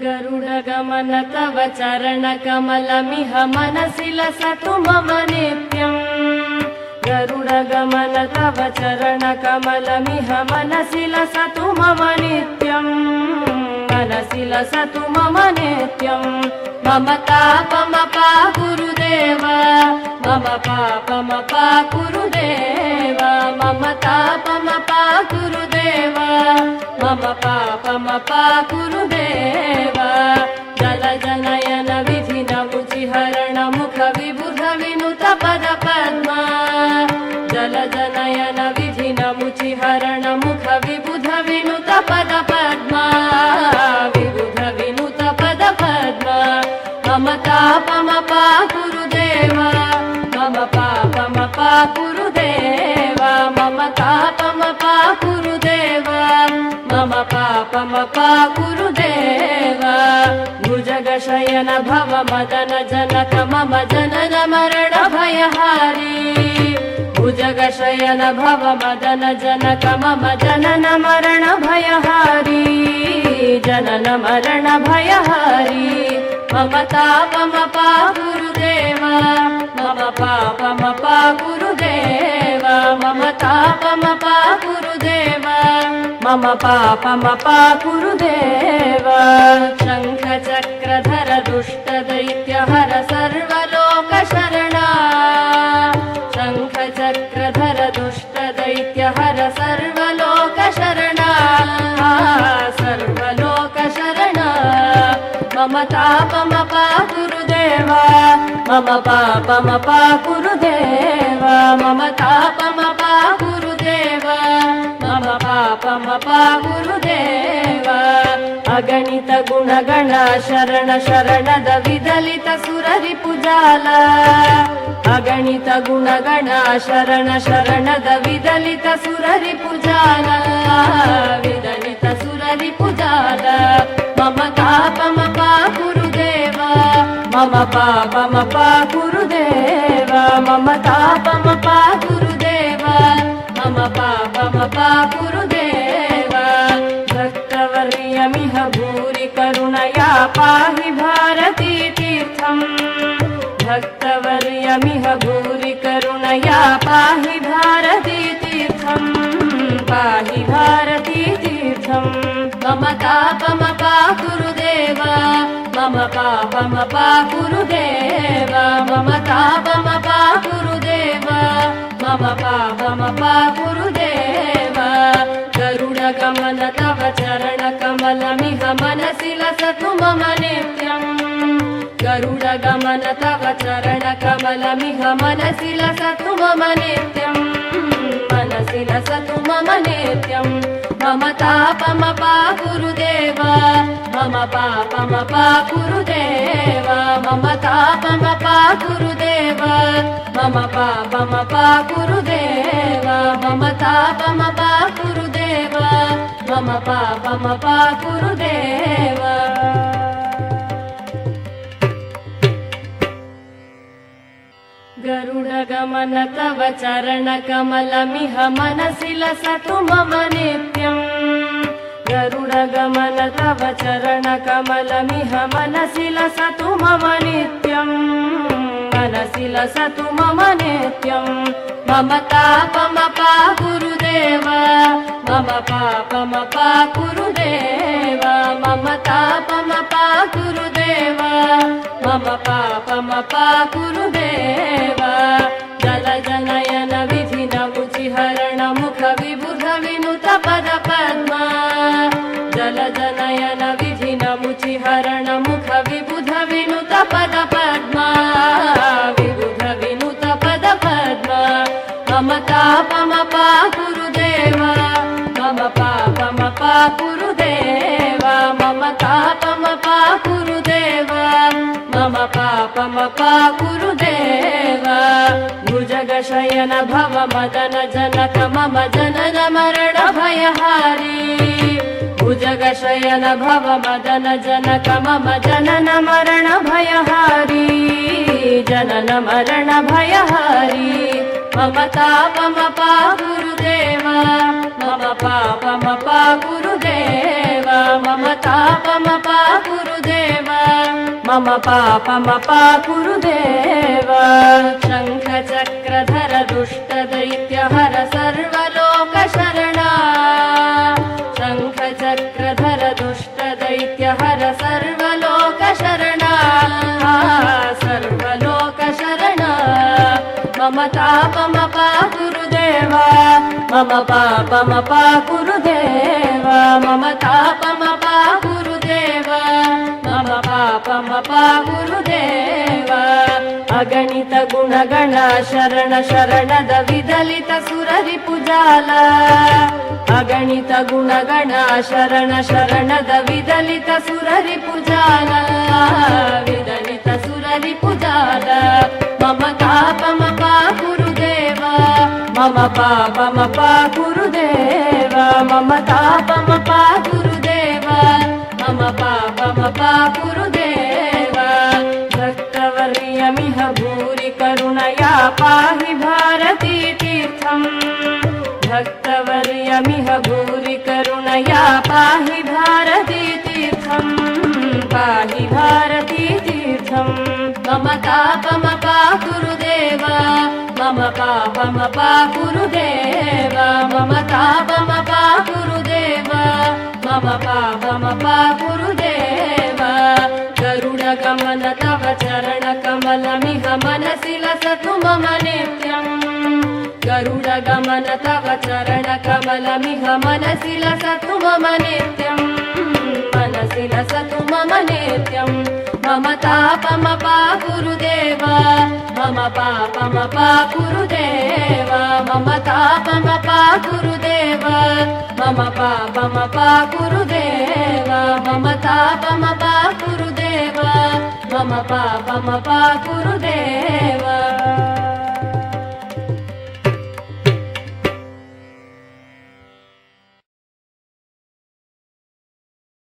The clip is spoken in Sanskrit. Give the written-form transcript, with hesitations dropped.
गरुडगमन तव चरणकमलमिह मनसि लसतु मम नित्यम्। गरुडगमन तव चरणकमलमिह मनसि लसतु मम नित्यम्। मनसि लसतु मम नित्यम्। मम तापमपा गुरुदेव, मम पापमपा गुरुदेव, मम तापमपा गुरुदेव, मम पापमपा गुरुदेव। जलजनयन विधिन मुचिहरण मुख विबुध विनुत पद पद्मा। जलजनयन विधिन मुचिहरण मुख विबुध विनुत पद पद्मा। विबुध विनुत पद पद्मा। मम तापमपा गुरुदेव, मम पापमपा गुरुदेव, मम तापमपा गुरुदेव, मम पापमपा गुरुदेव। भुजगशयन भव मदन जनक मम जनन मरण भयहारी। भुजगशयन भव मदन जनक मम जनन मरण भयहारी। जनन मरण भयहारी। मम तापमपा गुरुदेव, मम पापमपा गुरुदेव, मम तापमपा गुरुदेव, मम पापमपा गुरुदेव। शङ्ख चक्रधर दुष्ट दैत्यहर सर्वलोकशरणा। शङ्ख चक्रधर दुष्ट दैत्यहर सर्वलोकशरणा। सर्वलोकशरणा। मम तापमपा गुरुदेव, मम पापमपा गुरुदेव, मम तापमपा गुरुदेव, मम पापमपा गुरुदेव। अगणित गुणगण शरण शरणद विदलित सुररिपुजाल। अगणित गुणगण शरण शरणद विदलित सुररिपुजाल। विदलित सुररिपुजाल। मम तापमपा गुरुदेव, मम पापमपा गुरुदेव, मम तापमपा गुरुदेव, मम पापमपा गुरुदेव। भक्तवर्यमिह भूरि करुणया पाहि भारती तीर्थम्। भक्तवर्यमिह भूरि करुणया पाहि भारती तीर्थम्। पाहि भारती तीर्थम्। मम तापमपा गुरुदेव, मम पापमपा गुरुदेव, मम तापमपा गुरुदेव, मम पापमपा गुरुदेव। गरुडगमन तव चरणकमलमिह मनसि लसतु मम नित्यम्। गरुडगमन तव चरणकमलमिह मनसि लसतु मम नित्यम्। मनसि लसतु मम नित्यम्। मम तापमपा गुरुदेव, मम पापमपा गुरुदेव, मम तापमपा गुरुदेव, मम पापमपा गुरुदेव, मम तापमपा गुरुदेव, मम पापमपा गुरुदेव। गरुडगमन तव चरणकमलमिह मनसि लसतु मम नित्यम्। गरुडगमन तव चरणकमलमिह मनसि लसतु मम नित्यम्। मनसि लसतु मम नित्यम्। मम तापमपा गुरुदेव, मम पापमपा गुरुदेव, मम तापमपा गुरुदेव, मम पापमपा गुरुदेव। जलजनयन विधिन मुचिहरण मुख विबुध विनुत पद पद्मा। जलजनयन विधिन मुचिहरण मुख विबुध विनुत पद पद्मा। विबुध विनुत पद पद्मा। मम तापमपा गुरुदेव, मम पापमपा गुरुदेव, मम तापमपा गुरुदेव, मम पापमपा गुरुदेव। भुजगशयन भव मदन जनक मम जनन मरण भयहारी। भुजगशयन भव मदन जनक मम जनन मरण भयहारी। जनन मरण भयहारी। मम तापमपा गुरुदेव, मम पापमपा गुरुदेव, मम तापमपा गुरुदेव। मम पापमप गुरुदेव शङ्खचक्रधर दुष्टदैत्यहर सर्वलोकशरणा शङ्खचक्रधर दुष्टदैत्यहर सर्वलोकशरणा सर्वलोकशरणा मम तापमप गुरुदेव मम पापमप गुरुदेव मम तापमप गुरुदेव मम पापमप गुरुदेव अगणित गुणगण शरण शरणद विदलित सुररिपुजाल अगणित गुणगण शरण शरणद विदलित सुररिपुजाल विदलित सुररिपुजाल मम तापमप गुरुदेव मम पापमप गुरुदेव मम तापमप गुरुदेव मम पापमप गुरुदेव भक्तवर्यमिह भूरि करुणया पाहि भारती तीर्थम् भक्तवर्यमिह भूरि करुणया पाहि भारती तीर्थम् पाहि भारती तीर्थम् मम तापमप गुरुदेव मम पापमप गुरुदेव मम तापमप गुरुदेव मम पापमप गुरुदेव गरुडगमन तव चरणकमलमिह मनसि लसतु मम नित्यम् गरुडगमन तव चरणकमलमिह मनसि लसतु मम नित्यम् मनसि लसतु मम नित्यम् मम तापमप गुरुदेव मम पापमप गुरुदेव मम तापमप गुरुदेव मम पापमप गुरुदेव मम तापमप गुरुदेव मम पापमप गुरुदेव